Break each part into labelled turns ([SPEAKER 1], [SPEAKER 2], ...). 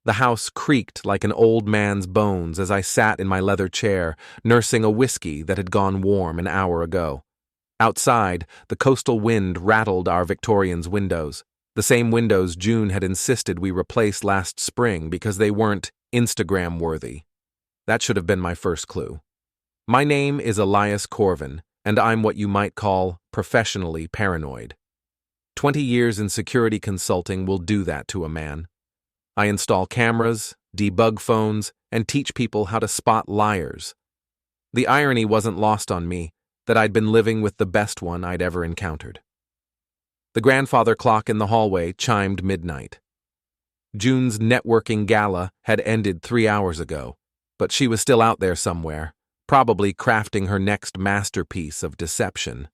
[SPEAKER 1] The house creaked like an old man's bones as I sat in my leather chair, nursing a whiskey that had gone warm an hour ago. Outside, the coastal wind rattled our Victorian's windows, the same windows June had insisted we replace last spring because they weren't Instagram-worthy. That should have been my first clue. My name is Elias Corven, and I'm what you might call professionally paranoid. 20 years in security consulting will do that to a man. I install cameras, debug phones, and teach people how to spot liars. The irony wasn't lost on me that I'd been living with the best one I'd ever encountered. The grandfather clock in the hallway chimed midnight. June's networking gala had ended 3 hours ago, but she was still out there somewhere, probably crafting her next masterpiece of deception.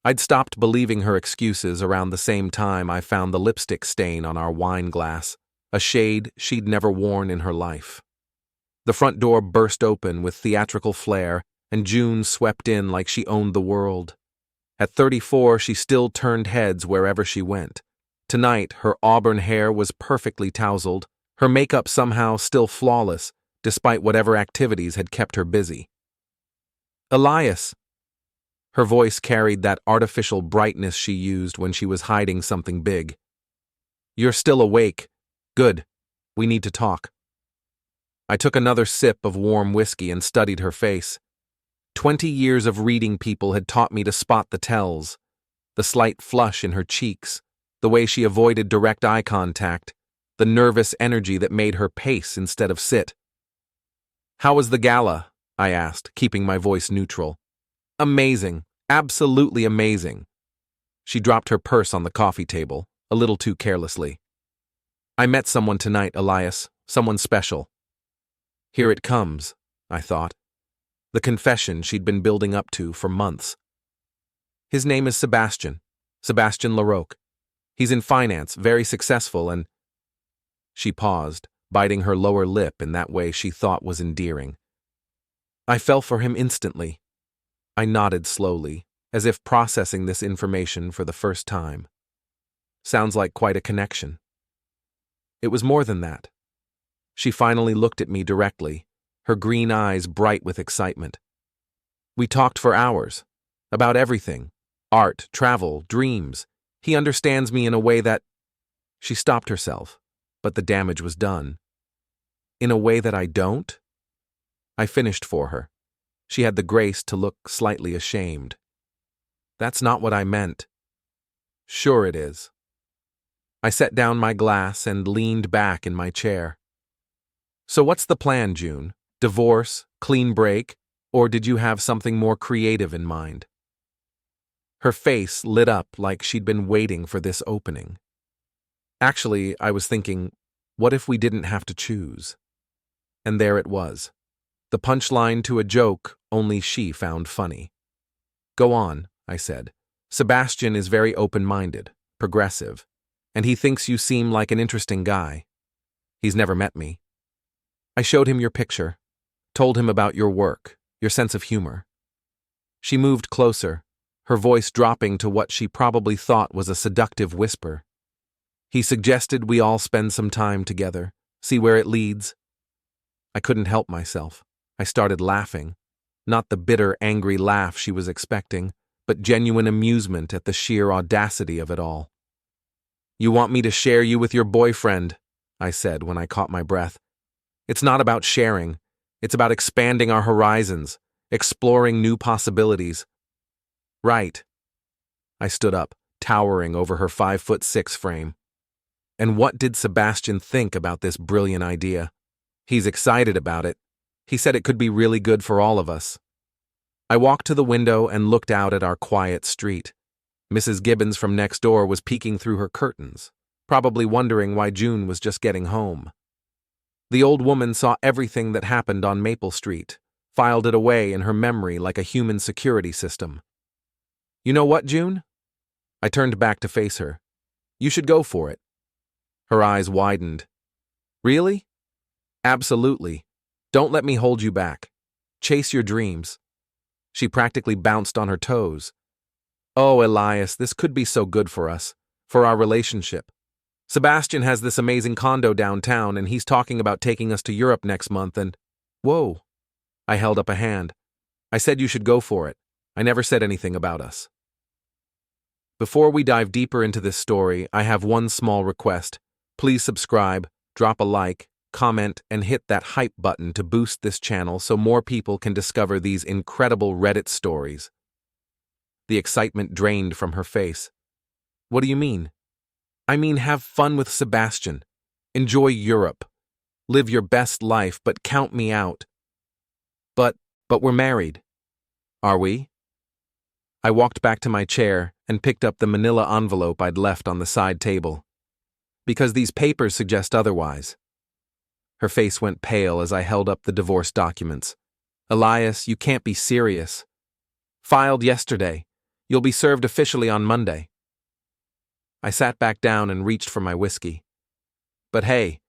[SPEAKER 1] I'd stopped believing her excuses around the same time I found the lipstick stain on our wine glass, a shade she'd never worn in her life. The front door burst open with theatrical flair, and June swept in like she owned the world. At 34, she still turned heads wherever she went. Tonight, her auburn hair was perfectly tousled, her makeup somehow still flawless, despite whatever activities had kept her busy. "Elias." Her voice carried that artificial brightness she used when she was hiding something big. "You're still awake. Good. We need to talk." I took another sip of warm whiskey and studied her face. 20 years of reading people had taught me to spot the tells, the slight flush in her cheeks, the way she avoided direct eye contact, the nervous energy that made her pace instead of sit. "How was the gala?" I asked, keeping my voice neutral. "Amazing. Absolutely amazing." She dropped her purse on the coffee table, a little too carelessly. "I met someone tonight, Elias. Someone special." Here it comes, I thought. The confession she'd been building up to for months. "His name is Sebastian. Sebastian Larocque. He's in finance, very successful, and—" She paused, biting her lower lip in that way she thought was endearing. I fell for him instantly. I nodded slowly, as if processing this information for the first time. Sounds like quite a connection. It was more than that. She finally looked at me directly, her green eyes bright with excitement. We talked for hours, about everything, art, travel, dreams. He understands me in a way that— She stopped herself, but the damage was done. In a way that I don't? I finished for her. She had the grace to look slightly ashamed. "That's not what I meant." "Sure it is." I set down my glass and leaned back in my chair. "So what's the plan, June? Divorce, clean break, or did you have something more creative in mind?" Her face lit up like she'd been waiting for this opening. "Actually, I was thinking, what if we didn't have to choose?" And there it was. The punchline to a joke only she found funny. "Go on," I said. "Sebastian is very open-minded, progressive, and he thinks you seem like an interesting guy. He's never met me. I showed him your picture, told him about your work, your sense of humor." She moved closer, her voice dropping to what she probably thought was a seductive whisper. "He suggested we all spend some time together, see where it leads." I couldn't help myself. I started laughing, not the bitter, angry laugh she was expecting, but genuine amusement at the sheer audacity of it all. "You want me to share you with your boyfriend," I said when I caught my breath. "It's not about sharing. It's about expanding our horizons, exploring new possibilities." "Right." I stood up, towering over her 5'6" frame. And what did Sebastian think about this brilliant idea? He's excited about it. He said it could be really good for all of us. I walked to the window and looked out at our quiet street. Mrs. Gibbons from next door was peeking through her curtains, probably wondering why June was just getting home. The old woman saw everything that happened on Maple Street, filed it away in her memory like a human security system. "You know what, June?" I turned back to face her. "You should go for it." Her eyes widened. "Really?" "Absolutely. Don't let me hold you back. Chase your dreams." She practically bounced on her toes. "Oh, Elias, this could be so good for us, for our relationship." Sebastian has this amazing condo downtown and he's talking about taking us to Europe next month and… Whoa. I held up a hand. I said you should go for it. I never said anything about us. Before we dive deeper into this story, I have one small request. Please subscribe, drop a like, comment, and hit that hype button to boost this channel so more people can discover these incredible Reddit stories. The excitement drained from her face. What do you mean? I mean, have fun with Sebastian. Enjoy Europe. Live your best life, but count me out. But we're married. Are we? I walked back to my chair and picked up the manila envelope I'd left on the side table. Because these papers suggest otherwise. Her face went pale as I held up the divorce documents. Elias, you can't be serious. Filed yesterday. You'll be served officially on Monday. I sat back down and reached for my whiskey. But hey,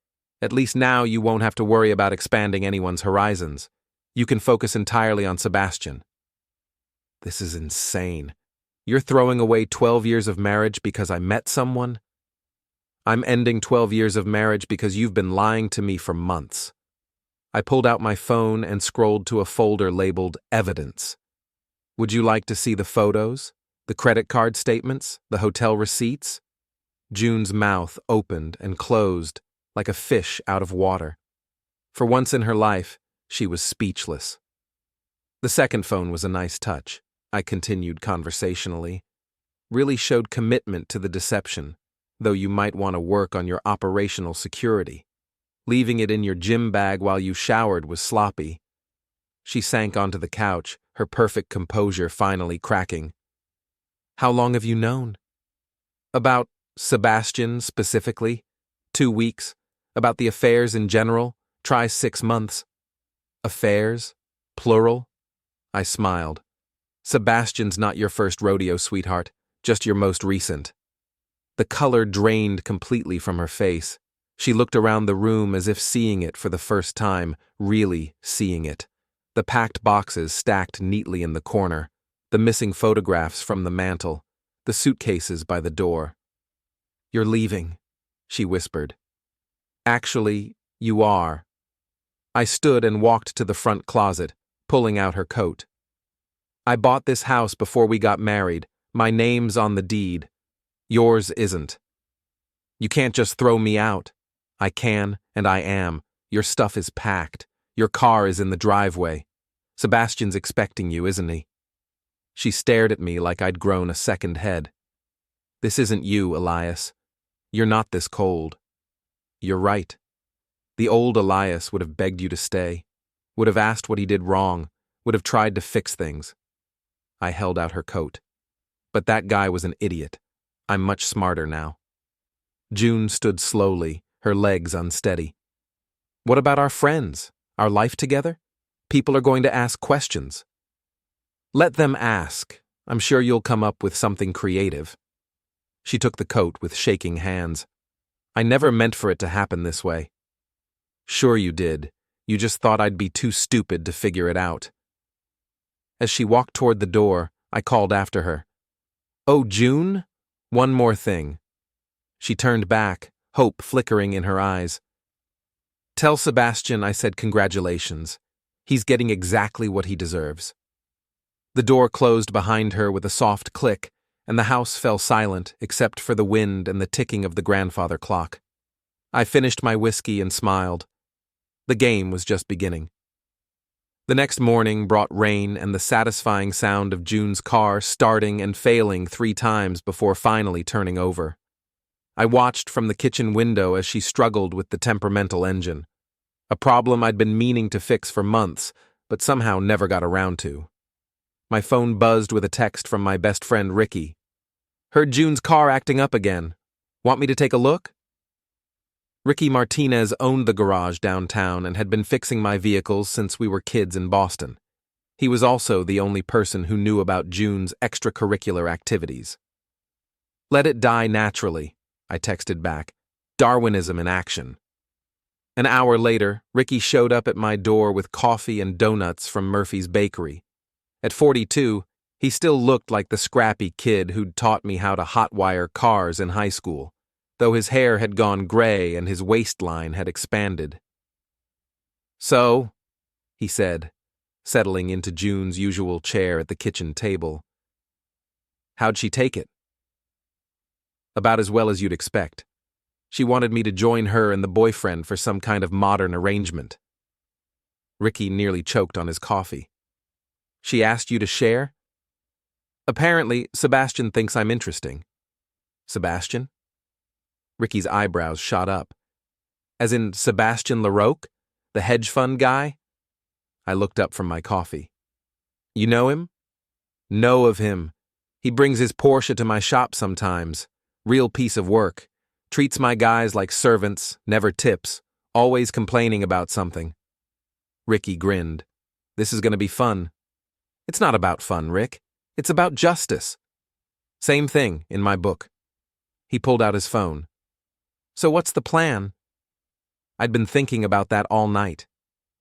[SPEAKER 1] at least now you won't have to worry about expanding anyone's horizons. You can focus entirely on Sebastian. This is insane. You're throwing away 12 years of marriage because I met someone? I'm ending 12 years of marriage because you've been lying to me for months. I pulled out my phone and scrolled to a folder labeled Evidence. Would you like to see the photos, the credit card statements, the hotel receipts? June's mouth opened and closed like a fish out of water. For once in her life, she was speechless. The second phone was a nice touch, I continued conversationally. Really showed commitment to the deception, though you might want to work on your operational security. Leaving it in your gym bag while you showered was sloppy. She sank onto the couch, her perfect composure finally cracking. How long have you known? About Sebastian specifically? 2 weeks. About the affairs in general? Try 6 months. Affairs? Plural? I smiled. Sebastian's not your first rodeo, sweetheart, just your most recent. The color drained completely from her face. She looked around the room as if seeing it for the first time, really seeing it. The packed boxes stacked neatly in the corner, the missing photographs from the mantel, the suitcases by the door. You're leaving, she whispered. Actually, you are. I stood and walked to the front closet, pulling out her coat. I bought this house before we got married. My name's on the deed. Yours isn't. You can't just throw me out. I can, and I am. Your stuff is packed. Your car is in the driveway. Sebastian's expecting you, isn't he? She stared at me like I'd grown a second head. This isn't you, Elias. You're not this cold. You're right. The old Elias would have begged you to stay, would have asked what he did wrong, would have tried to fix things. I held out her coat. But that guy was an idiot. I'm much smarter now. June stood slowly, her legs unsteady. What about our friends? Our life together? People are going to ask questions. Let them ask. I'm sure you'll come up with something creative. She took the coat with shaking hands. I never meant for it to happen this way. Sure you did. You just thought I'd be too stupid to figure it out. As she walked toward the door, I called after her. Oh, June? One more thing. She turned back, hope flickering in her eyes. Tell Sebastian I said congratulations. He's getting exactly what he deserves. The door closed behind her with a soft click, and the house fell silent except for the wind and the ticking of the grandfather clock. I finished my whiskey and smiled. The game was just beginning. The next morning brought rain and the satisfying sound of June's car starting and failing 3 times before finally turning over. I watched from the kitchen window as she struggled with the temperamental engine, a problem I'd been meaning to fix for months, but somehow never got around to. My phone buzzed with a text from my best friend Ricky. Heard June's car acting up again. Want me to take a look? Ricky Martinez owned the garage downtown and had been fixing my vehicles since we were kids in Boston. He was also the only person who knew about June's extracurricular activities. Let it die naturally, I texted back. Darwinism in action. An hour later, Ricky showed up at my door with coffee and donuts from Murphy's Bakery. At 42, he still looked like the scrappy kid who'd taught me how to hotwire cars in high school. though his hair had gone gray and his waistline had expanded. "So," he said, settling into June's usual chair at the kitchen table. "How'd she take it?" "About as well as you'd expect. She wanted me to join her and the boyfriend for some kind of modern arrangement." Ricky nearly choked on his coffee. "She asked you to share?" "Apparently, Sebastian thinks I'm interesting." "Sebastian?" Ricky's eyebrows shot up. "As in Sebastian LaRoque, the hedge fund guy?" I looked up from my coffee. "You know him?" "Know of him. He brings his Porsche to my shop sometimes. Real piece of work. Treats my guys like servants, never tips, always complaining about something." Ricky grinned. "This is going to be fun." "It's not about fun, Rick. It's about justice." "Same thing in my book." He pulled out his phone. "So what's the plan?" I'd been thinking about that all night.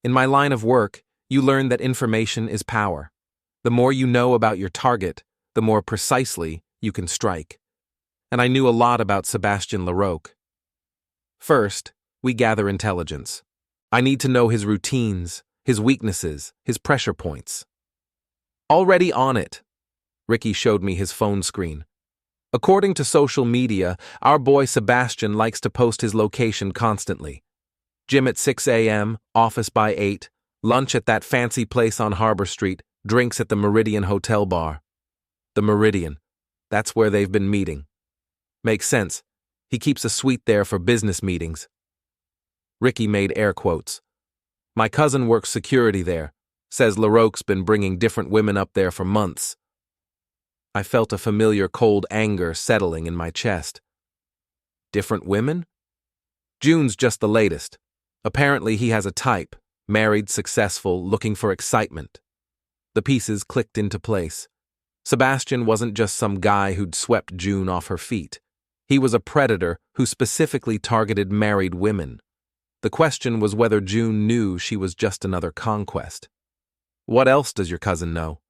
[SPEAKER 1] In my line of work, you learn that information is power. The more you know about your target, the more precisely you can strike. And I knew a lot about Sebastian LaRoque. First, we gather intelligence. I need to know his routines, his weaknesses, his pressure points. Already on it. Ricky showed me his phone screen. According to social media, our boy Sebastian likes to post his location constantly. Gym at 6 a.m., office by 8, lunch at that fancy place on Harbor Street, drinks at the Meridian Hotel bar. The Meridian. That's where they've been meeting. Makes sense. He keeps a suite there for business meetings. Ricky made air quotes. "My cousin works security there. Says LaRoque's been bringing different women up there for months." I felt a familiar cold anger settling in my chest. "Different women?" "June's just the latest. Apparently he has a type, married, successful, looking for excitement." The pieces clicked into place. Sebastian wasn't just some guy who'd swept June off her feet. He was a predator who specifically targeted married women. The question was whether June knew she was just another conquest. "What else does your cousin know?"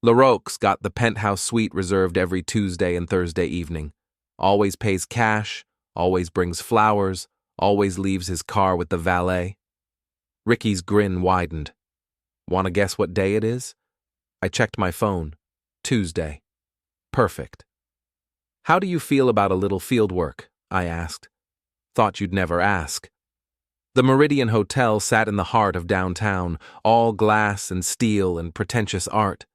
[SPEAKER 1] "LaRoque's got the penthouse suite reserved every Tuesday and Thursday evening. Always pays cash, always brings flowers, always leaves his car with the valet." Ricky's grin widened. "Want to guess what day it is?" I checked my phone. Tuesday. Perfect. "How do you feel about a little field work?" I asked. "Thought you'd never ask." The Meridian Hotel sat in the heart of downtown, all glass and steel and pretentious art.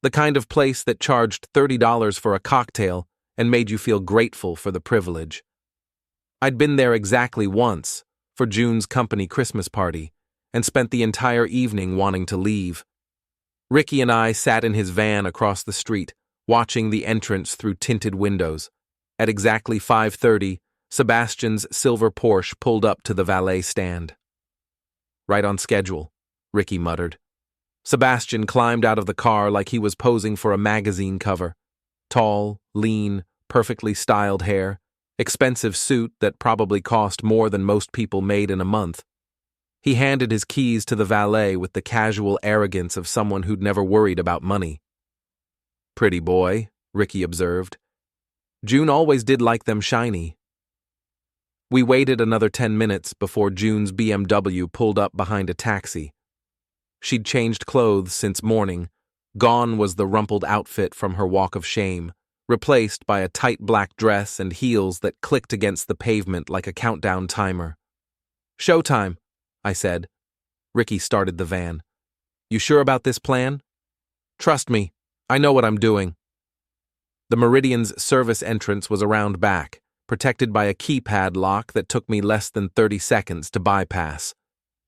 [SPEAKER 1] The kind of place that charged $30 for a cocktail and made you feel grateful for the privilege. I'd been there exactly once, for June's company Christmas party, and spent the entire evening wanting to leave. Ricky and I sat in his van across the street, watching the entrance through tinted windows. At exactly 5:30, Sebastian's silver Porsche pulled up to the valet stand. "Right on schedule," Ricky muttered. Sebastian climbed out of the car like he was posing for a magazine cover. Tall, lean, perfectly styled hair, expensive suit that probably cost more than most people made in a month. He handed his keys to the valet with the casual arrogance of someone who'd never worried about money. "Pretty boy," Ricky observed. "June always did like them shiny." We waited another 10 minutes before June's BMW pulled up behind a taxi. She'd changed clothes since morning. Gone was the rumpled outfit from her walk of shame, replaced by a tight black dress and heels that clicked against the pavement like a countdown timer. "Showtime," I said. Ricky started the van. "You sure about this plan?" "Trust me, I know what I'm doing." The Meridian's service entrance was around back, protected by a keypad lock that took me less than 30 seconds to bypass.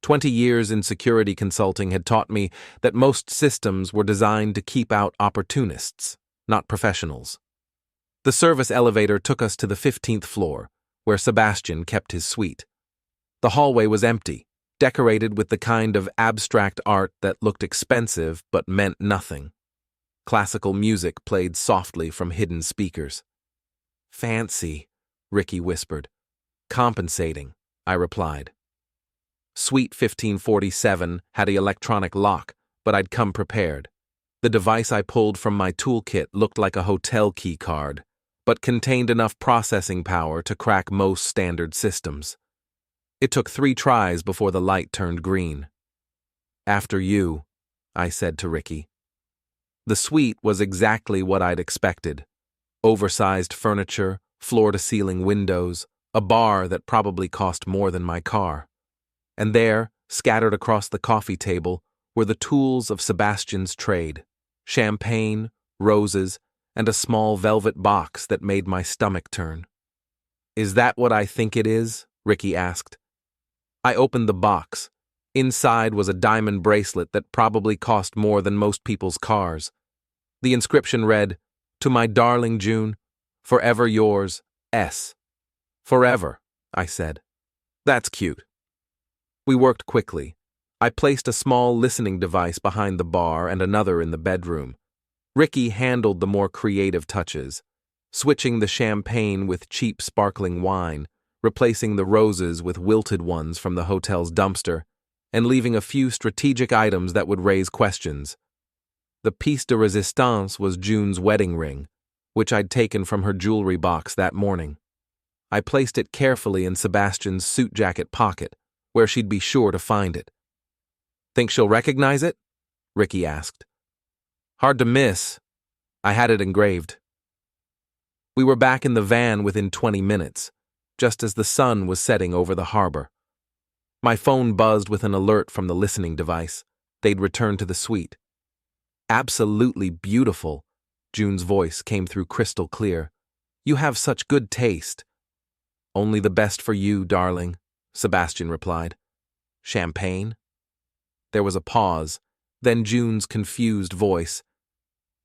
[SPEAKER 1] 20 years in security consulting had taught me that most systems were designed to keep out opportunists, not professionals. The service elevator took us to the 15th floor, where Sebastian kept his suite. The hallway was empty, decorated with the kind of abstract art that looked expensive but meant nothing. Classical music played softly from hidden speakers. "Fancy," Ricky whispered. "Compensating," I replied. Suite 1547 had an electronic lock, but I'd come prepared. The device I pulled from my toolkit looked like a hotel key card, but contained enough processing power to crack most standard systems. It took 3 tries before the light turned green. "After you," I said to Ricky. The suite was exactly what I'd expected. Oversized furniture, floor-to-ceiling windows, a bar that probably cost more than my car. And there, scattered across the coffee table, were the tools of Sebastian's trade: champagne, roses, and a small velvet box that made my stomach turn. "Is that what I think it is?" Ricky asked. I opened the box. Inside was a diamond bracelet that probably cost more than most people's cars. The inscription read, "To my darling June, forever yours, S." "Forever," I said. "That's cute." We worked quickly. I placed a small listening device behind the bar and another in the bedroom. Ricky handled the more creative touches, switching the champagne with cheap sparkling wine, replacing the roses with wilted ones from the hotel's dumpster, and leaving a few strategic items that would raise questions. The piece de resistance was June's wedding ring, which I'd taken from her jewelry box that morning. I placed it carefully in Sebastian's suit jacket pocket, where she'd be sure to find it. "Think she'll recognize it?" Ricky asked. "Hard to miss. I had it engraved." We were back in the van within 20 minutes, just as the sun was setting over the harbor. My phone buzzed with an alert from the listening device. They'd returned to the suite. "Absolutely beautiful," June's voice came through crystal clear. "You have such good taste." "Only the best for you, darling," Sebastian replied. "Champagne?" There was a pause, then June's confused voice.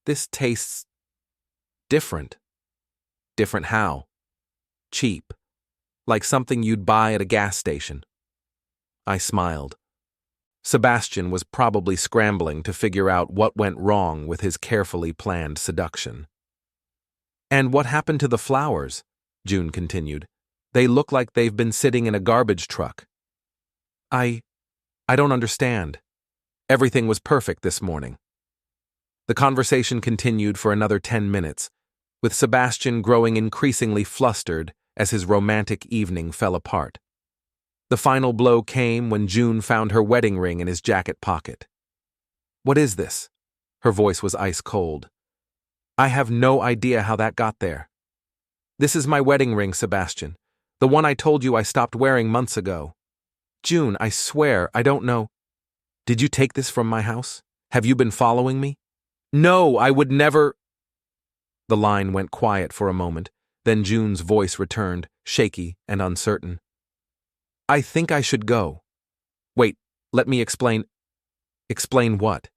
[SPEAKER 1] "This tastes different." "Different how?" "Cheap. Like something you'd buy at a gas station." I smiled. Sebastian was probably scrambling to figure out what went wrong with his carefully planned seduction. "And what happened to the flowers?" June continued. "They look like they've been sitting in a garbage truck." I don't understand. Everything was perfect this morning." The conversation continued for another 10 minutes, with Sebastian growing increasingly flustered as his romantic evening fell apart. The final blow came when June found her wedding ring in his jacket pocket. "What is this?" Her voice was ice cold. "I have no idea how that got there." "This is my wedding ring, Sebastian. The one I told you I stopped wearing months ago." "June, I swear, I don't know." "Did you take this from my house? Have you been following me?" "No, I would never." The line went quiet for a moment, then June's voice returned, shaky and uncertain. "I think I should go." "Wait, let me explain." "Explain what?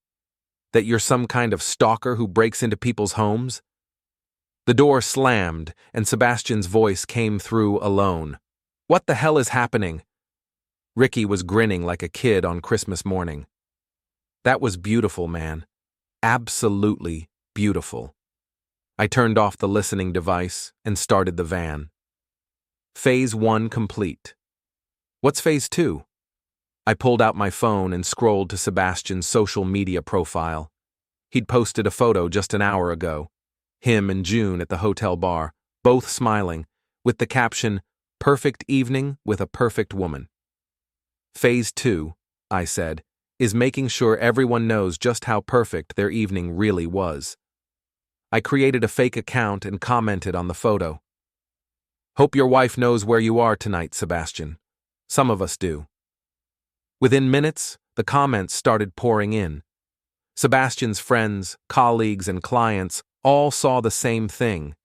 [SPEAKER 1] That you're some kind of stalker who breaks into people's homes?" The door slammed, and Sebastian's voice came through alone. "What the hell is happening?" Ricky was grinning like a kid on Christmas morning. "That was beautiful, man. Absolutely beautiful." I turned off the listening device and started the van. Phase 1 complete. "What's Phase 2? I pulled out my phone and scrolled to Sebastian's social media profile. He'd posted a photo just an hour ago. Him and June at the hotel bar, both smiling, with the caption, "Perfect evening with a perfect woman." Phase 2, I said, is making sure everyone knows just how perfect their evening really was. I created a fake account and commented on the photo. "Hope your wife knows where you are tonight, Sebastian. Some of us do." Within minutes, the comments started pouring in. Sebastian's friends, colleagues, and clients all saw the same thing: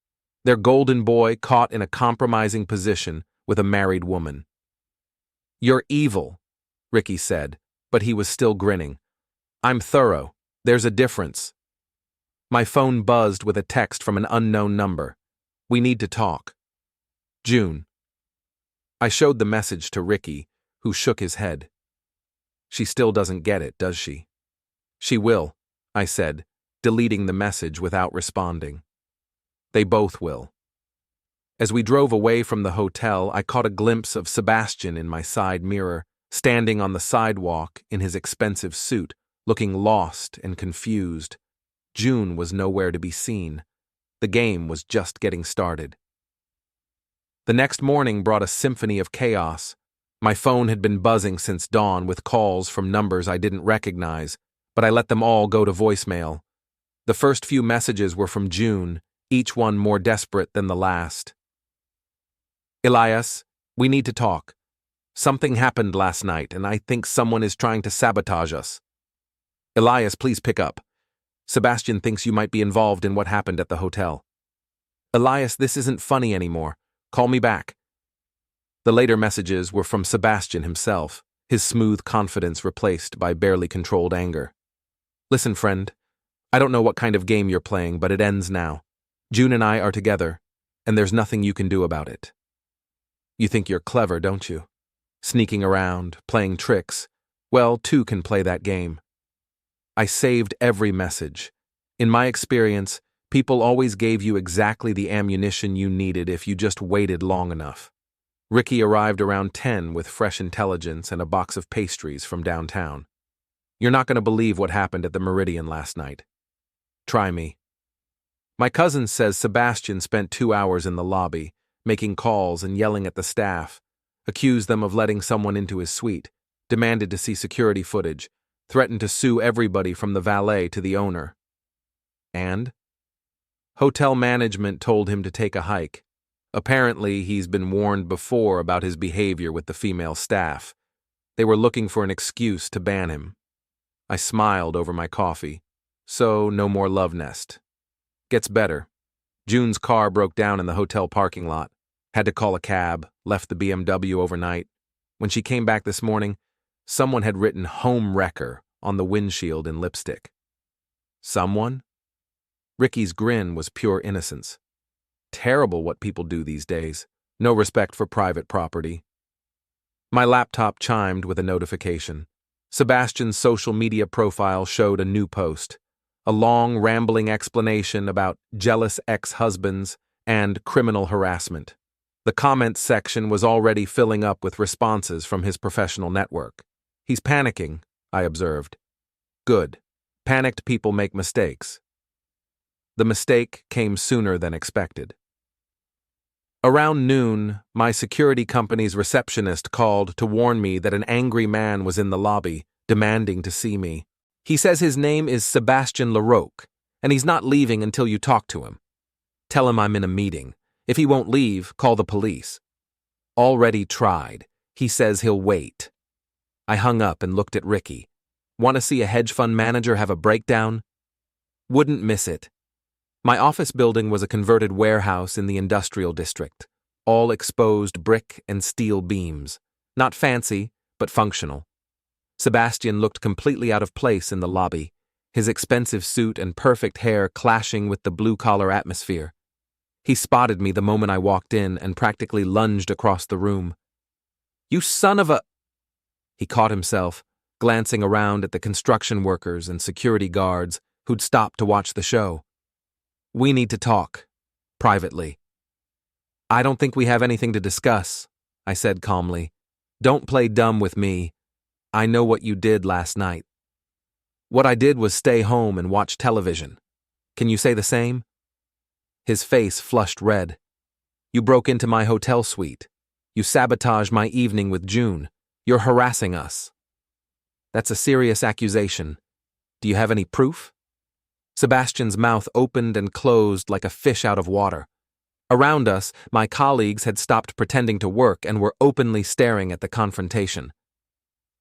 [SPEAKER 1] their golden boy caught in a compromising position with a married woman. "You're evil," Ricky said, but he was still grinning. "I'm thorough. There's a difference." My phone buzzed with a text from an unknown number. "We need to talk." "June." I showed the message to Ricky, who shook his head. "She still doesn't get it, does she?" "She will," I said, deleting the message without responding. "They both will." As we drove away from the hotel, I caught a glimpse of Sebastian in my side mirror, standing on the sidewalk in his expensive suit, looking lost and confused. June was nowhere to be seen. The game was just getting started. The next morning brought a symphony of chaos. My phone had been buzzing since dawn with calls from numbers I didn't recognize, but I let them all go to voicemail. The first few messages were from June, each one more desperate than the last. Elias, we need to talk. Something happened last night, and I think someone is trying to sabotage us. Elias, please pick up. Sebastian thinks you might be involved in what happened at the hotel. Elias, this isn't funny anymore. Call me back. The later messages were from Sebastian himself, his smooth confidence replaced by barely controlled anger. Listen, friend, I don't know what kind of game you're playing, but it ends now. June and I are together, and there's nothing you can do about it. You think you're clever, don't you? Sneaking around, playing tricks. Well, two can play that game. I saved every message. In my experience, people always gave you exactly the ammunition you needed if you just waited long enough. Ricky arrived around 10 with fresh intelligence and a box of pastries from downtown. You're not going to believe what happened at the Meridian last night. Try me. My cousin says Sebastian spent 2 hours in the lobby, making calls and yelling at the staff, accused them of letting someone into his suite, demanded to see security footage, threatened to sue everybody from the valet to the owner. And? Hotel management told him to take a hike. Apparently, he's been warned before about his behavior with the female staff. They were looking for an excuse to ban him. I smiled over my coffee. So, no more love nest. Gets better. June's car broke down in the hotel parking lot. Had to call a cab, left the BMW overnight. When she came back this morning, someone had written "Home Wrecker" on the windshield in lipstick. Someone? Ricky's grin was pure innocence. Terrible what people do these days. No respect for private property. My laptop chimed with a notification. Sebastian's social media profile showed a new post. A long, rambling explanation about jealous ex-husbands and criminal harassment. The comments section was already filling up with responses from his professional network. He's panicking, I observed. Good. Panicked people make mistakes. The mistake came sooner than expected. Around noon, my security company's receptionist called to warn me that an angry man was in the lobby, demanding to see me. He says his name is Sebastian Larocque, and he's not leaving until you talk to him. Tell him I'm in a meeting. If he won't leave, call the police. Already tried. He says he'll wait. I hung up and looked at Ricky. Want to see a hedge fund manager have a breakdown? Wouldn't miss it. My office building was a converted warehouse in the industrial district, all exposed brick and steel beams. Not fancy, but functional. Sebastian looked completely out of place in the lobby, his expensive suit and perfect hair clashing with the blue-collar atmosphere. He spotted me the moment I walked in and practically lunged across the room. You son of a... He caught himself, glancing around at the construction workers and security guards who'd stopped to watch the show. We need to talk. Privately. I don't think we have anything to discuss, I said calmly. Don't play dumb with me. I know what you did last night. What I did was stay home and watch television. Can you say the same? His face flushed red. You broke into my hotel suite. You sabotaged my evening with June. You're harassing us. That's a serious accusation. Do you have any proof? Sebastian's mouth opened and closed like a fish out of water. Around us, my colleagues had stopped pretending to work and were openly staring at the confrontation.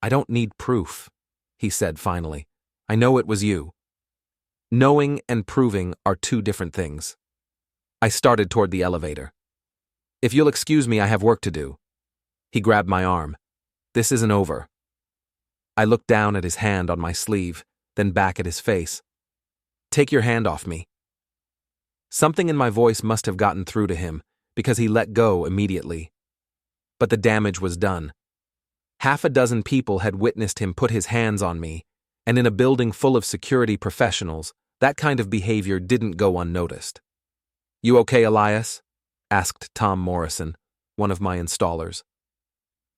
[SPEAKER 1] I don't need proof, he said finally. I know it was you. Knowing and proving are two different things. I started toward the elevator. If you'll excuse me, I have work to do. He grabbed my arm. This isn't over. I looked down at his hand on my sleeve, then back at his face. Take your hand off me. Something in my voice must have gotten through to him, because he let go immediately. But the damage was done. Half a dozen people had witnessed him put his hands on me, and in a building full of security professionals, that kind of behavior didn't go unnoticed. You okay, Elias? Asked Tom Morrison, one of my installers.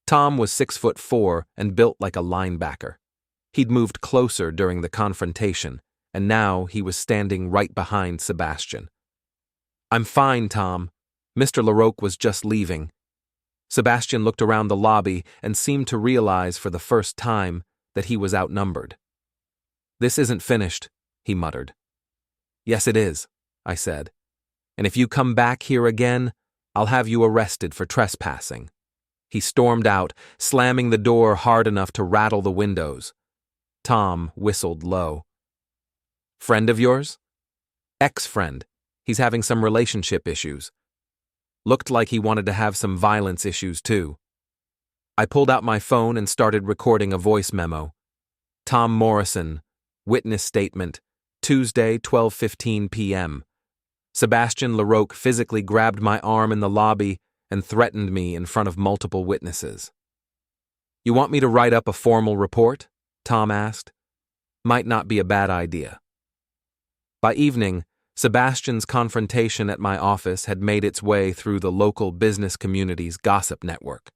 [SPEAKER 1] Tom was 6'4" and built like a linebacker. He'd moved closer during the confrontation, and now he was standing right behind Sebastian. I'm fine, Tom. Mr. LaRoque was just leaving. Sebastian looked around the lobby and seemed to realize for the first time that he was outnumbered. This isn't finished, he muttered. Yes, it is, I said. And if you come back here again, I'll have you arrested for trespassing. He stormed out, slamming the door hard enough to rattle the windows. Tom whistled low. Friend of yours? Ex-friend. He's having some relationship issues. Looked like he wanted to have some violence issues too. I pulled out my phone and started recording a voice memo. Tom Morrison, witness statement, Tuesday, 12:15 p.m. Sebastian LaRoque physically grabbed my arm in the lobby and threatened me in front of multiple witnesses. You want me to write up a formal report? Tom asked. Might not be a bad idea. By evening, Sebastian's confrontation at my office had made its way through the local business community's gossip network.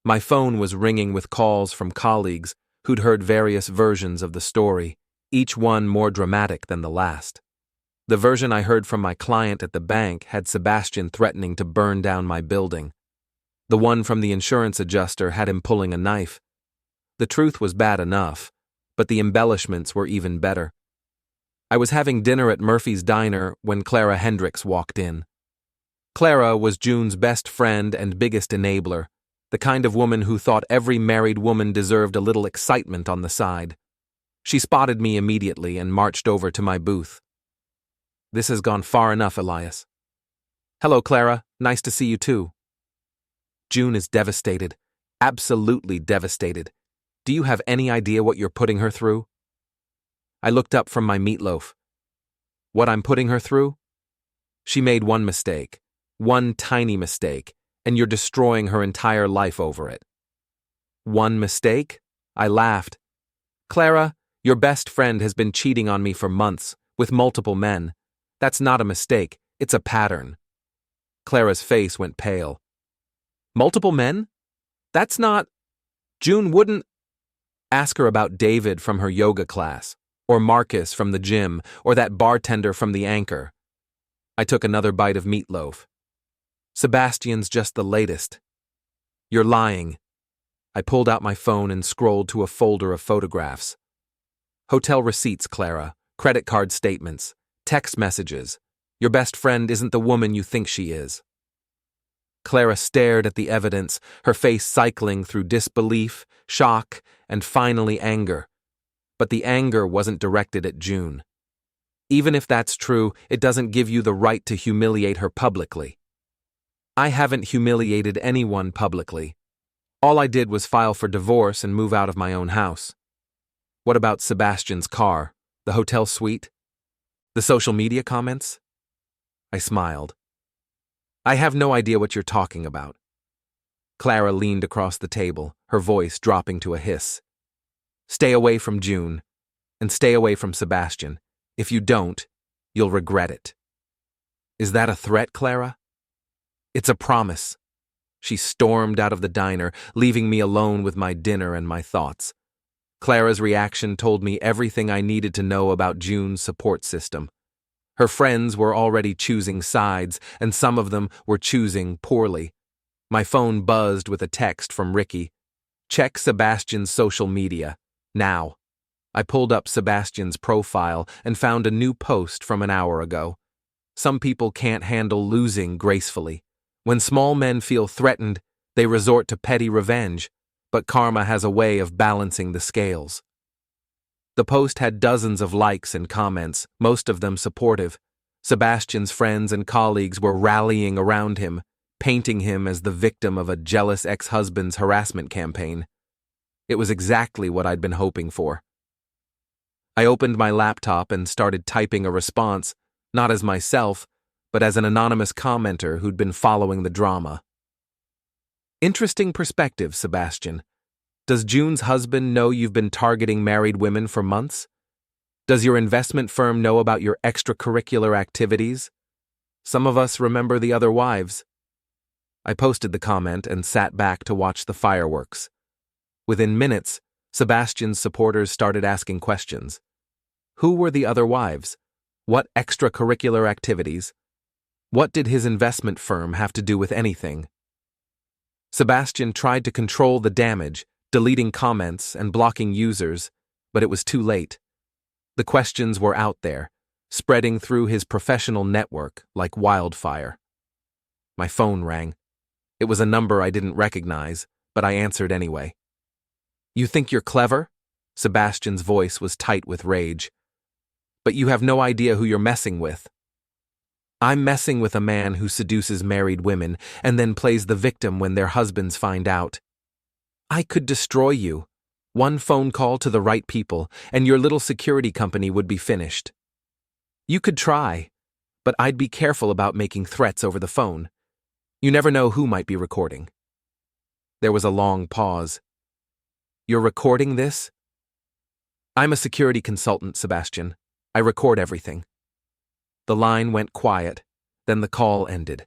[SPEAKER 1] My phone was ringing with calls from colleagues who'd heard various versions of the story, each one more dramatic than the last. The version I heard from my client at the bank had Sebastian threatening to burn down my building. The one from the insurance adjuster had him pulling a knife. The truth was bad enough, but the embellishments were even better. I was having dinner at Murphy's Diner when Clara Hendricks walked in. Clara was June's best friend and biggest enabler, the kind of woman who thought every married woman deserved a little excitement on the side. She spotted me immediately and marched over to my booth. This has gone far enough, Elias. Hello, Clara. Nice to see you too. June is devastated. Absolutely devastated. Do you have any idea what you're putting her through? I looked up from my meatloaf. What I'm putting her through? She made one mistake, one tiny mistake, and you're destroying her entire life over it. One mistake? I laughed. Clara, your best friend has been cheating on me for months, with multiple men. That's not a mistake, it's a pattern. Clara's face went pale. Multiple men? That's not… June wouldn't… Ask her about David from her yoga class, or Marcus from the gym, or that bartender from the Anchor. I took another bite of meatloaf. Sebastian's just the latest. You're lying. I pulled out my phone and scrolled to a folder of photographs. Hotel receipts, Clara, credit card statements, text messages. Your best friend isn't the woman you think she is. Clara stared at the evidence, her face cycling through disbelief, shock, and finally anger. But the anger wasn't directed at June. Even if that's true, it doesn't give you the right to humiliate her publicly. I haven't humiliated anyone publicly. All I did was file for divorce and move out of my own house. What about Sebastian's car, the hotel suite, the social media comments? I smiled. I have no idea what you're talking about. Clara leaned across the table, her voice dropping to a hiss. Stay away from June, and stay away from Sebastian. If you don't, you'll regret it. Is that a threat, Clara? It's a promise. She stormed out of the diner, leaving me alone with my dinner and my thoughts. Clara's reaction told me everything I needed to know about June's support system. Her friends were already choosing sides, and some of them were choosing poorly. My phone buzzed with a text from Ricky. Check Sebastian's social media. Now. I pulled up Sebastian's profile and found a new post from an hour ago. Some people can't handle losing gracefully. When small men feel threatened, they resort to petty revenge, but karma has a way of balancing the scales. The post had dozens of likes and comments, most of them supportive. Sebastian's friends and colleagues were rallying around him, painting him as the victim of a jealous ex-husband's harassment campaign. It was exactly what I'd been hoping for. I opened my laptop and started typing a response, not as myself, but as an anonymous commenter who'd been following the drama. Interesting perspective, Sebastian. Does June's husband know you've been targeting married women for months? Does your investment firm know about your extracurricular activities? Some of us remember the other wives. I posted the comment and sat back to watch the fireworks. Within minutes, Sebastian's supporters started asking questions. Who were the other wives? What extracurricular activities? What did his investment firm have to do with anything? Sebastian tried to control the damage, deleting comments and blocking users, but it was too late. The questions were out there, spreading through his professional network like wildfire. My phone rang. It was a number I didn't recognize, but I answered anyway. "You think you're clever?" Sebastian's voice was tight with rage. "But you have no idea who you're messing with." "I'm messing with a man who seduces married women and then plays the victim when their husbands find out. I could destroy you. One phone call to the right people, and your little security company would be finished. You could try, but I'd be careful about making threats over the phone. You never know who might be recording." There was a long pause. "You're recording this?" "I'm a security consultant, Sebastian. I record everything." The line went quiet, then the call ended.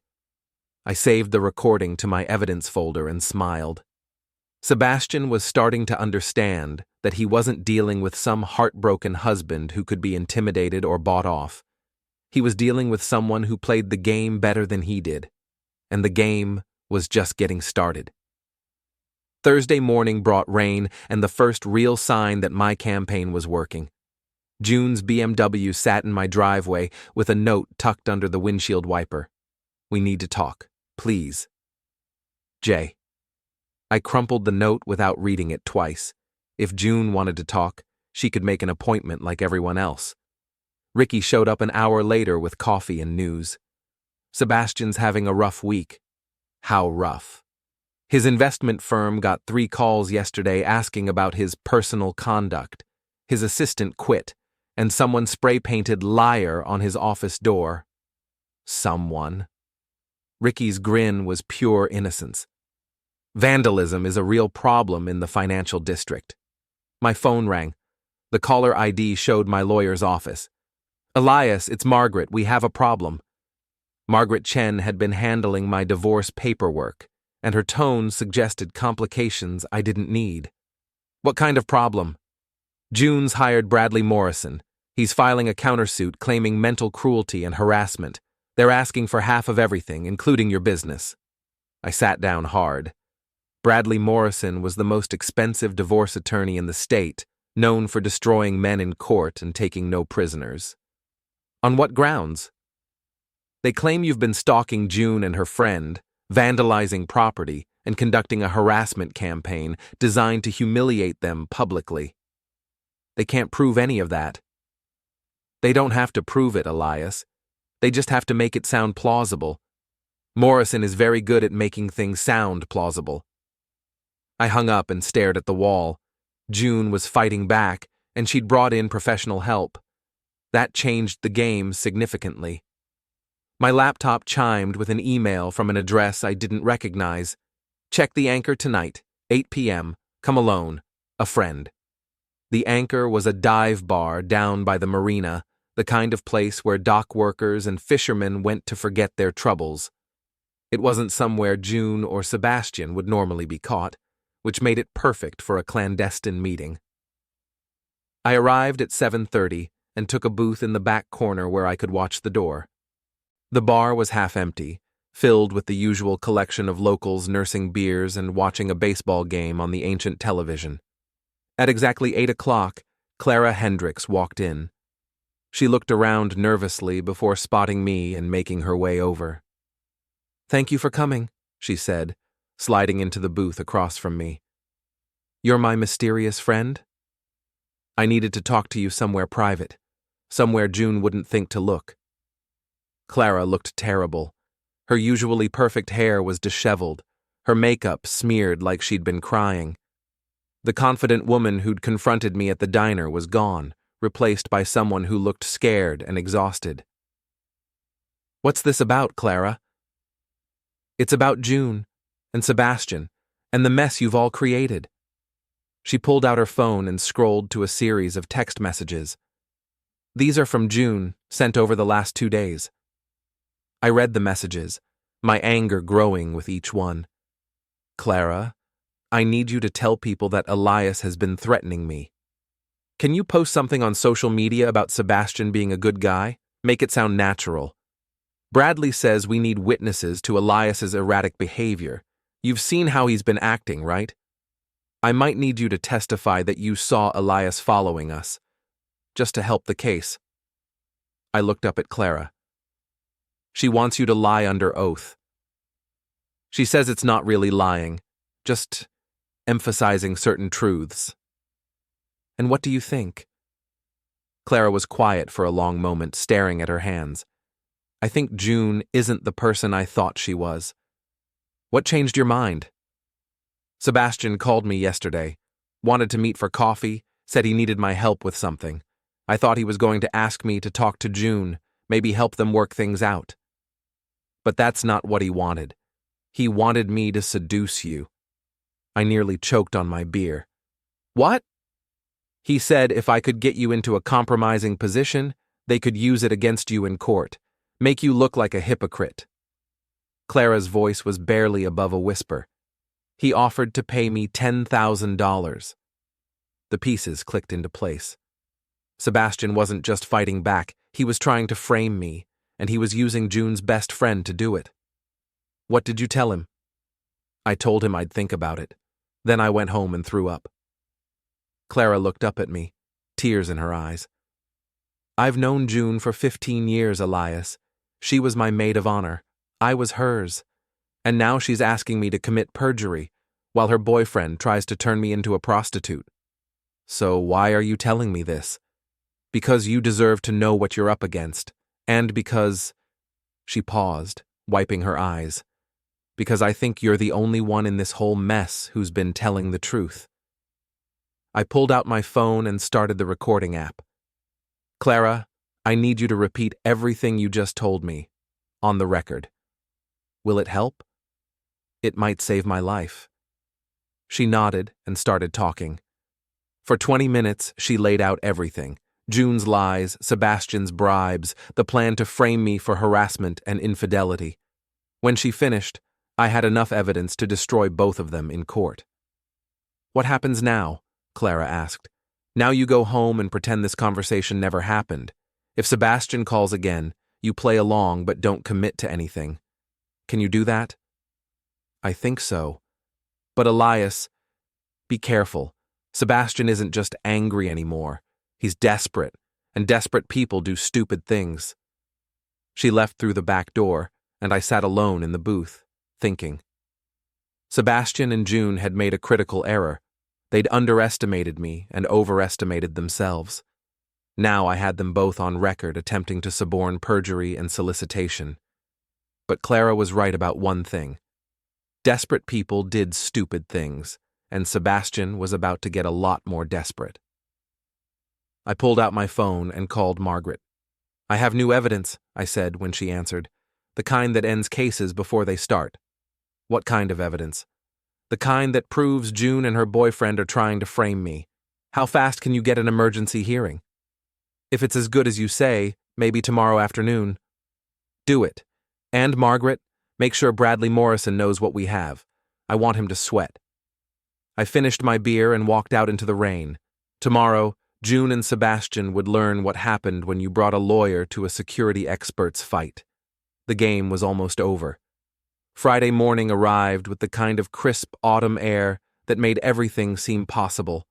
[SPEAKER 1] I saved the recording to my evidence folder and smiled. Sebastian was starting to understand that he wasn't dealing with some heartbroken husband who could be intimidated or bought off. He was dealing with someone who played the game better than he did, and the game was just getting started. Thursday morning brought rain and the first real sign that my campaign was working. June's BMW sat in my driveway with a note tucked under the windshield wiper. "We need to talk, please. Jay." I crumpled the note without reading it twice. If June wanted to talk, she could make an appointment like everyone else. Ricky showed up an hour later with coffee and news. "Sebastian's having a rough week." How rough? His investment firm got 3 calls yesterday asking about his personal conduct. His assistant quit, and someone spray-painted "liar" on his office door. Someone. Ricky's grin was pure innocence. Vandalism is a real problem in the financial district. My phone rang. The caller ID showed my lawyer's office. "Elias, it's Margaret. We have a problem." Margaret Chen had been handling my divorce paperwork, and her tone suggested complications I didn't need. "What kind of problem?" "June's hired Bradley Morrison. He's filing a countersuit claiming mental cruelty and harassment. They're asking for half of everything, including your business." I sat down hard. Bradley Morrison was the most expensive divorce attorney in the state, known for destroying men in court and taking no prisoners. "On what grounds?" "They claim you've been stalking June and her friend, vandalizing property, and conducting a harassment campaign designed to humiliate them publicly." "They can't prove any of that." "They don't have to prove it, Elias. They just have to make it sound plausible. Morrison is very good at making things sound plausible." I hung up and stared at the wall. June was fighting back, and she'd brought in professional help. That changed the game significantly. My laptop chimed with an email from an address I didn't recognize. "Check the Anchor tonight, 8 p.m. Come alone. A friend." The Anchor was a dive bar down by the marina, the kind of place where dock workers and fishermen went to forget their troubles. It wasn't somewhere June or Sebastian would normally be caught, which made it perfect for a clandestine meeting. I arrived at 7:30 and took a booth in the back corner where I could watch the door. The bar was half empty, filled with the usual collection of locals nursing beers and watching a baseball game on the ancient television. At exactly 8 o'clock, Clara Hendricks walked in. She looked around nervously before spotting me and making her way over. "Thank you for coming," she said, sliding into the booth across from me. "You're my mysterious friend?" "I needed to talk to you somewhere private, somewhere June wouldn't think to look." Clara looked terrible. Her usually perfect hair was disheveled, her makeup smeared like she'd been crying. The confident woman who'd confronted me at the diner was gone, replaced by someone who looked scared and exhausted. "What's this about, Clara?" "It's about June and Sebastian and the mess you've all created." She pulled out her phone and scrolled to a series of text messages. "These are from June, sent over the last 2 days." I read the messages, my anger growing with each one. "Clara, I need you to tell people that Elias has been threatening me. Can you post something on social media about Sebastian being a good guy? Make it sound natural. Bradley says we need witnesses to Elias's erratic behavior. You've seen how he's been acting, right? I might need you to testify that you saw Elias following us, just to help the case. I looked up at Clara. She wants you to lie under oath. She says it's not really lying, just emphasizing certain truths. And what do you think? Clara was quiet for a long moment, staring at her hands. I think June isn't the person I thought she was. What changed your mind? Sebastian called me yesterday, wanted to meet for coffee, said he needed my help with something. I thought he was going to ask me to talk to June, maybe help them work things out. But that's not what he wanted. He wanted me to seduce you. I nearly choked on my beer. What? He said if I could get you into a compromising position, they could use it against you in court, make you look like a hypocrite. Clara's voice was barely above a whisper. He offered to pay me $10,000. The pieces clicked into place. Sebastian wasn't just fighting back, he was trying to frame me, and he was using June's best friend to do it. What did you tell him? I told him I'd think about it. Then I went home and threw up. Clara looked up at me, tears in her eyes. I've known June for 15 years, Elias. She was my maid of honor. I was hers. And now she's asking me to commit perjury, while her boyfriend tries to turn me into a prostitute. So why are you telling me this? Because you deserve to know what you're up against, and because... She paused, wiping her eyes. Because I think you're the only one in this whole mess who's been telling the truth. I pulled out my phone and started the recording app. Clara, I need you to repeat everything you just told me, on the record. Will it help? It might save my life. She nodded and started talking. For 20 minutes, she laid out everything. June's lies, Sebastian's bribes, the plan to frame me for harassment and infidelity. When she finished, I had enough evidence to destroy both of them in court. What happens now? Clara asked. Now you go home and pretend this conversation never happened. If Sebastian calls again, you play along but don't commit to anything. Can you do that? I think so. But Elias, be careful. Sebastian isn't just angry anymore. He's desperate, and desperate people do stupid things. She left through the back door, and I sat alone in the booth, thinking. Sebastian and June had made a critical error. They'd underestimated me and overestimated themselves. Now I had them both on record attempting to suborn perjury and solicitation. But Clara was right about one thing. Desperate people did stupid things, and Sebastian was about to get a lot more desperate. I pulled out my phone and called Margaret. I have new evidence, I said when she answered. The kind that ends cases before they start. What kind of evidence? The kind that proves June and her boyfriend are trying to frame me. How fast can you get an emergency hearing? If it's as good as you say, maybe tomorrow afternoon. Do it. And Margaret, make sure Bradley Morrison knows what we have. I want him to sweat. I finished my beer and walked out into the rain. Tomorrow, June and Sebastian would learn what happened when you brought a lawyer to a security expert's fight. The game was almost over. Friday morning arrived with the kind of crisp autumn air that made everything seem possible.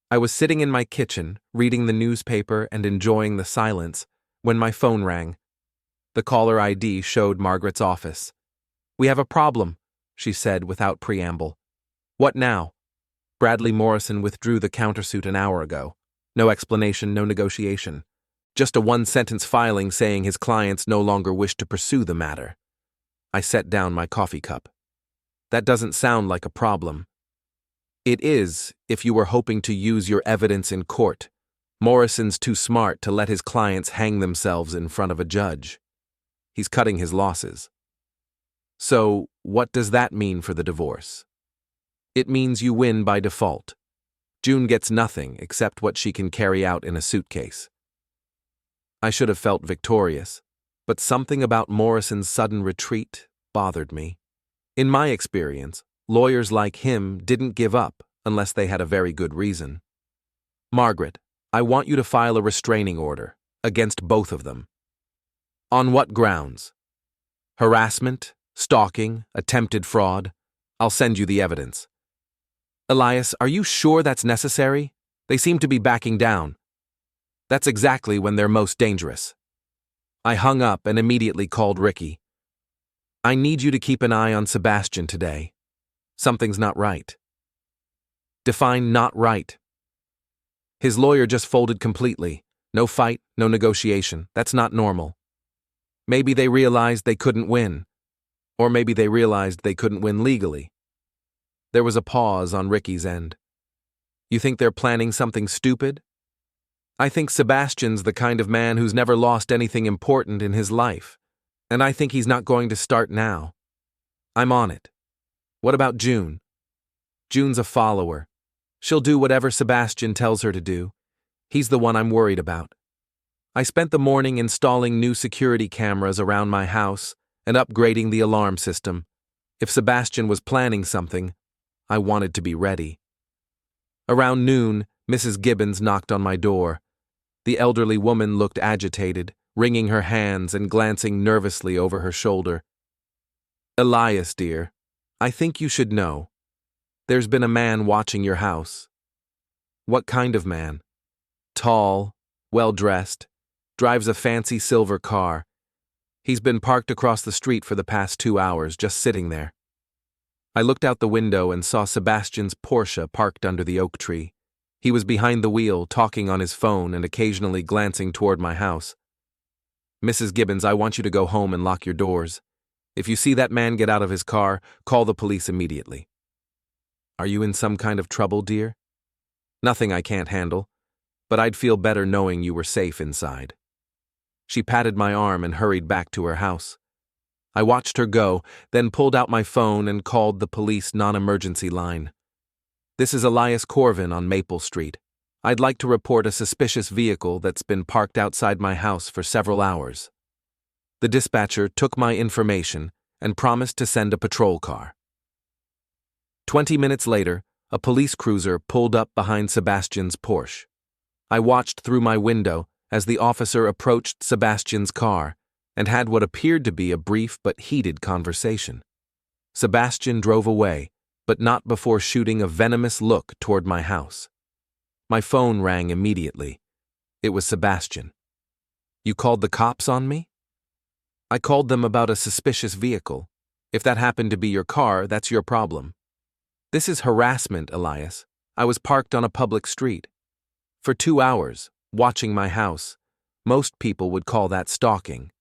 [SPEAKER 1] I was sitting in my kitchen, reading the newspaper and enjoying the silence, when my phone rang. The caller ID showed Margaret's office. We have a problem, she said without preamble. What now? Bradley Morrison withdrew the countersuit an hour ago. No explanation, no negotiation. Just a one-sentence filing saying his clients no longer wish to pursue the matter. I set down my coffee cup. That doesn't sound like a problem. It is, if you were hoping to use your evidence in court. Morrison's too smart to let his clients hang themselves in front of a judge. He's cutting his losses. So, what does that mean for the divorce? It means you win by default. June gets nothing except what she can carry out in a suitcase. I should have felt victorious, but something about Morrison's sudden retreat bothered me. In my experience, lawyers like him didn't give up unless they had a very good reason. Margaret, I want you to file a restraining order against both of them. On what grounds? Harassment, stalking, attempted fraud. I'll send you the evidence. Elias, are you sure that's necessary? They seem to be backing down. That's exactly when they're most dangerous. I hung up and immediately called Ricky. I need you to keep an eye on Sebastian today. Something's not right. Define not right. His lawyer just folded completely. No fight, no negotiation. That's not normal. Maybe they realized they couldn't win. Or maybe they realized they couldn't win legally. There was a pause on Ricky's end. You think they're planning something stupid? I think Sebastian's the kind of man who's never lost anything important in his life, and I think he's not going to start now. I'm on it. What about June? June's a follower. She'll do whatever Sebastian tells her to do. He's the one I'm worried about. I spent the morning installing new security cameras around my house and upgrading the alarm system. If Sebastian was planning something, I wanted to be ready. Around noon, Mrs. Gibbons knocked on my door. The elderly woman looked agitated, wringing her hands and glancing nervously over her shoulder. Elias, dear, I think you should know. There's been a man watching your house. What kind of man? Tall, well-dressed, drives a fancy silver car. He's been parked across the street for the past 2 hours, just sitting there. I looked out the window and saw Sebastian's Porsche parked under the oak tree. He was behind the wheel, talking on his phone and occasionally glancing toward my house. Mrs. Gibbons, I want you to go home and lock your doors. If you see that man get out of his car, call the police immediately. Are you in some kind of trouble, dear? Nothing I can't handle, but I'd feel better knowing you were safe inside. She patted my arm and hurried back to her house. I watched her go, then pulled out my phone and called the police non-emergency line. This is Elias Corven on Maple Street. I'd like to report a suspicious vehicle that's been parked outside my house for several hours. The dispatcher took my information and promised to send a patrol car. 20 minutes later, a police cruiser pulled up behind Sebastian's Porsche. I watched through my window as the officer approached Sebastian's car and had what appeared to be a brief but heated conversation. Sebastian drove away, but not before shooting a venomous look toward my house. My phone rang immediately. It was Sebastian. You called the cops on me? I called them about a suspicious vehicle. If that happened to be your car, that's your problem. This is harassment, Elias. I was parked on a public street. For 2 hours, watching my house. Most people would call that stalking.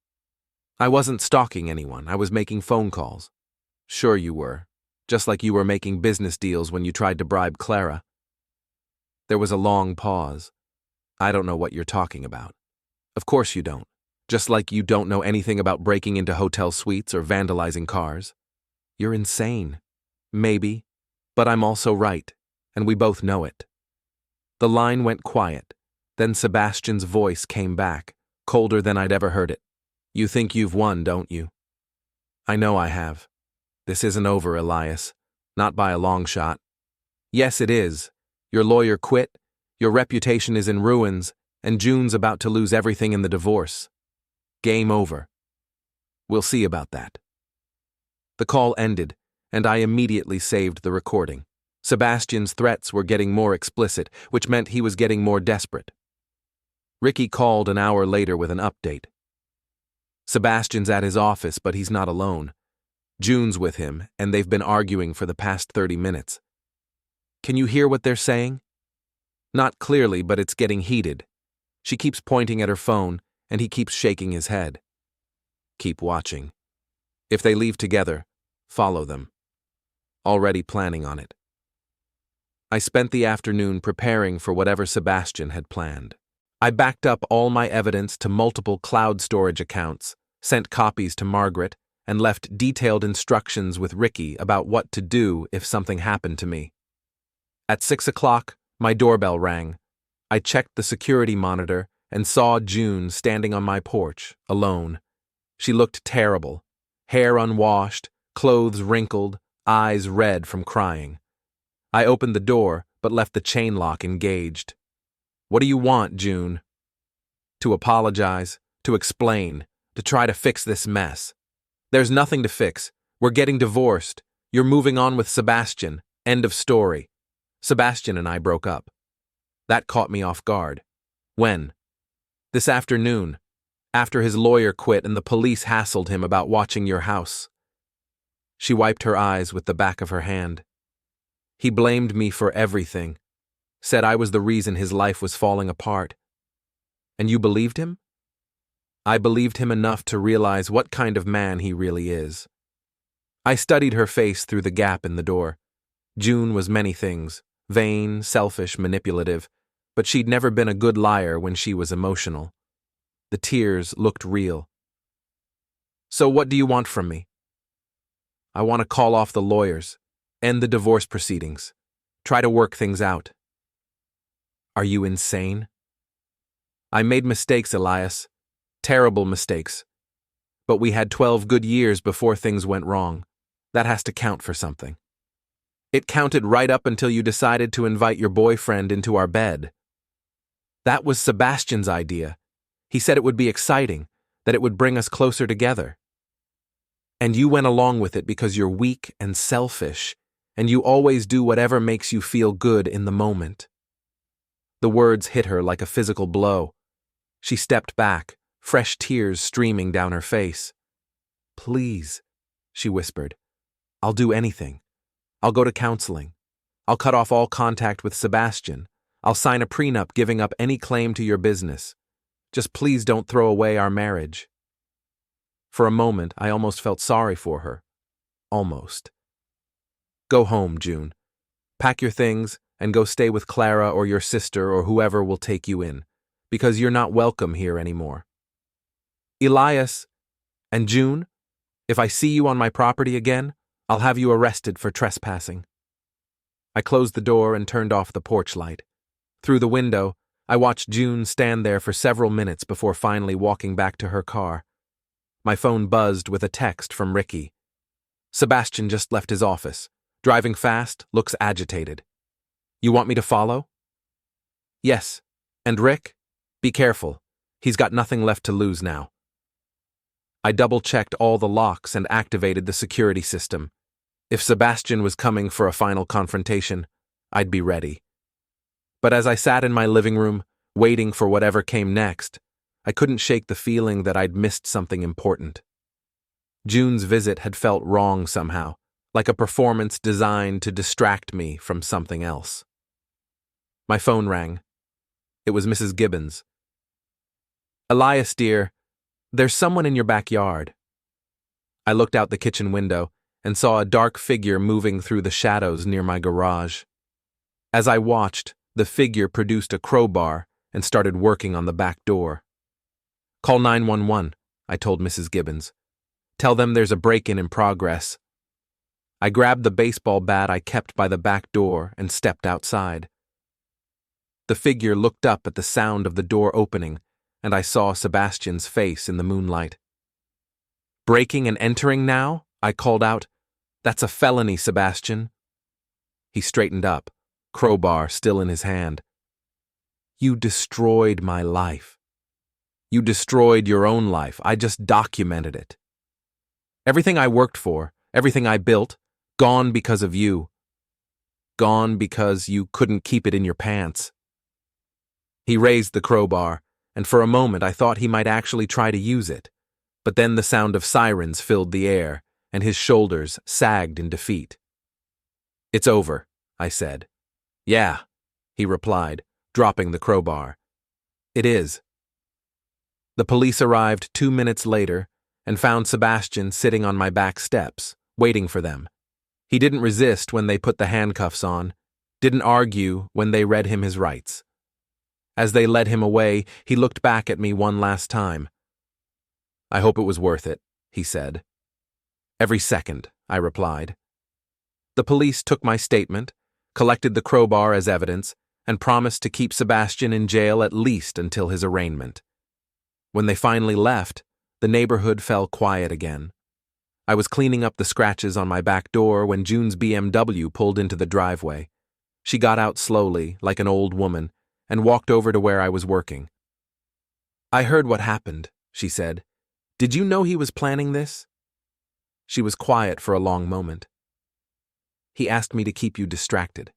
[SPEAKER 1] I wasn't stalking anyone. I was making phone calls. Sure you were. Just like you were making business deals when you tried to bribe Clara. There was a long pause. I don't know what you're talking about. Of course you don't. Just like you don't know anything about breaking into hotel suites or vandalizing cars. You're insane. Maybe, but I'm also right, and we both know it. The line went quiet. Then Sebastian's voice came back, colder than I'd ever heard it. You think you've won, don't you? I know I have. This isn't over, Elias. Not by a long shot. Yes, it is. Your lawyer quit, your reputation is in ruins, and June's about to lose everything in the divorce. Game over. We'll see about that. The call ended, and I immediately saved the recording. Sebastian's threats were getting more explicit, which meant he was getting more desperate. Ricky called an hour later with an update. Sebastian's at his office, but he's not alone. June's with him, and they've been arguing for the past 30 minutes. Can you hear what they're saying? Not clearly, but it's getting heated. She keeps pointing at her phone, and he keeps shaking his head. Keep watching. If they leave together, follow them. Already planning on it. I spent the afternoon preparing for whatever Sebastian had planned. I backed up all my evidence to multiple cloud storage accounts, sent copies to Margaret, and left detailed instructions with Ricky about what to do if something happened to me. At 6 o'clock, my doorbell rang. I checked the security monitor and saw June standing on my porch, alone. She looked terrible, hair unwashed, clothes wrinkled, eyes red from crying. I opened the door, but left the chain lock engaged. What do you want, June? To apologize, to explain, to try to fix this mess. There's nothing to fix. We're getting divorced. You're moving on with Sebastian. End of story. Sebastian and I broke up. That caught me off guard. When? This afternoon, after his lawyer quit and the police hassled him about watching your house. She wiped her eyes with the back of her hand. He blamed me for everything, said I was the reason his life was falling apart. And you believed him? I believed him enough to realize what kind of man he really is. I studied her face through the gap in the door. June was many things, vain, selfish, manipulative, but she'd never been a good liar when she was emotional. The tears looked real. So what do you want from me? I want to call off the lawyers, end the divorce proceedings, try to work things out. Are you insane? I made mistakes, Elias. Terrible mistakes. But we had 12 good years before things went wrong. That has to count for something. It counted right up until you decided to invite your boyfriend into our bed. That was Sebastian's idea. He said it would be exciting, that it would bring us closer together. And you went along with it because you're weak and selfish, and you always do whatever makes you feel good in the moment. The words hit her like a physical blow. She stepped back, fresh tears streaming down her face. Please, she whispered. I'll do anything. I'll go to counseling. I'll cut off all contact with Sebastian. I'll sign a prenup giving up any claim to your business. Just please don't throw away our marriage. For a moment, I almost felt sorry for her. Almost. Go home, June. Pack your things and go stay with Clara or your sister or whoever will take you in, because you're not welcome here anymore. Elias, and June, if I see you on my property again, I'll have you arrested for trespassing. I closed the door and turned off the porch light. Through the window, I watched June stand there for several minutes before finally walking back to her car. My phone buzzed with a text from Ricky. Sebastian just left his office. Driving fast, looks agitated. You want me to follow? Yes. And Rick? Be careful. He's got nothing left to lose now. I double-checked all the locks and activated the security system. If Sebastian was coming for a final confrontation, I'd be ready. But as I sat in my living room, waiting for whatever came next, I couldn't shake the feeling that I'd missed something important. June's visit had felt wrong somehow, like a performance designed to distract me from something else. My phone rang. It was Mrs. Gibbons. Elias, dear, there's someone in your backyard. I looked out the kitchen window and saw a dark figure moving through the shadows near my garage. As I watched, the figure produced a crowbar and started working on the back door. Call 911, I told Mrs. Gibbons. Tell them there's a break-in in progress. I grabbed the baseball bat I kept by the back door and stepped outside. The figure looked up at the sound of the door opening, and I saw Sebastian's face in the moonlight. Breaking and entering now? I called out. That's a felony, Sebastian. He straightened up, crowbar still in his hand. You destroyed my life. You destroyed your own life. I just documented it. Everything I worked for, everything I built, gone because of you. Gone because you couldn't keep it in your pants. He raised the crowbar, and for a moment I thought he might actually try to use it. But then the sound of sirens filled the air, and his shoulders sagged in defeat. It's over, I said. Yeah, he replied, dropping the crowbar. It is. The police arrived 2 minutes later and found Sebastian sitting on my back steps, waiting for them. He didn't resist when they put the handcuffs on, didn't argue when they read him his rights. As they led him away, he looked back at me one last time. I hope it was worth it, he said. Every second, I replied. The police took my statement, collected the crowbar as evidence, and promised to keep Sebastian in jail at least until his arraignment. When they finally left, the neighborhood fell quiet again. I was cleaning up the scratches on my back door when June's BMW pulled into the driveway. She got out slowly, like an old woman, and walked over to where I was working. I heard what happened, she said. Did you know he was planning this? She was quiet for a long moment. He asked me to keep you distracted.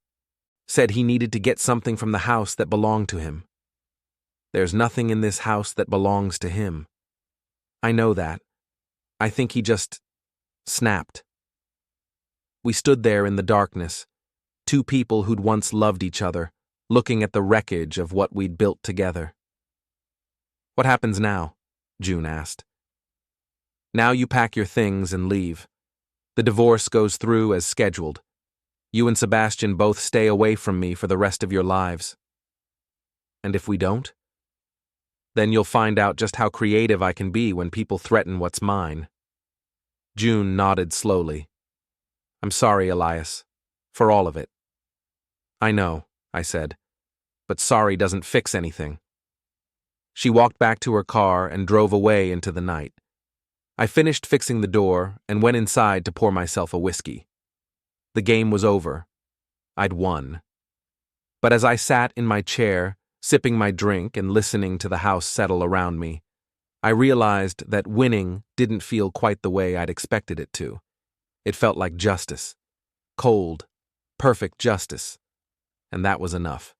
[SPEAKER 1] Said he needed to get something from the house that belonged to him. There's nothing in this house that belongs to him. I know that. I think he just snapped. We stood there in the darkness, two people who'd once loved each other, looking at the wreckage of what we'd built together. What happens now? June asked. Now you pack your things and leave. The divorce goes through as scheduled. You and Sebastian both stay away from me for the rest of your lives. And if we don't? Then you'll find out just how creative I can be when people threaten what's mine. June nodded slowly. I'm sorry, Elias, for all of it. I know, I said, but sorry doesn't fix anything. She walked back to her car and drove away into the night. I finished fixing the door and went inside to pour myself a whiskey. The game was over. I'd won. But as I sat in my chair, sipping my drink and listening to the house settle around me, I realized that winning didn't feel quite the way I'd expected it to. It felt like justice. Cold, perfect justice. And that was enough.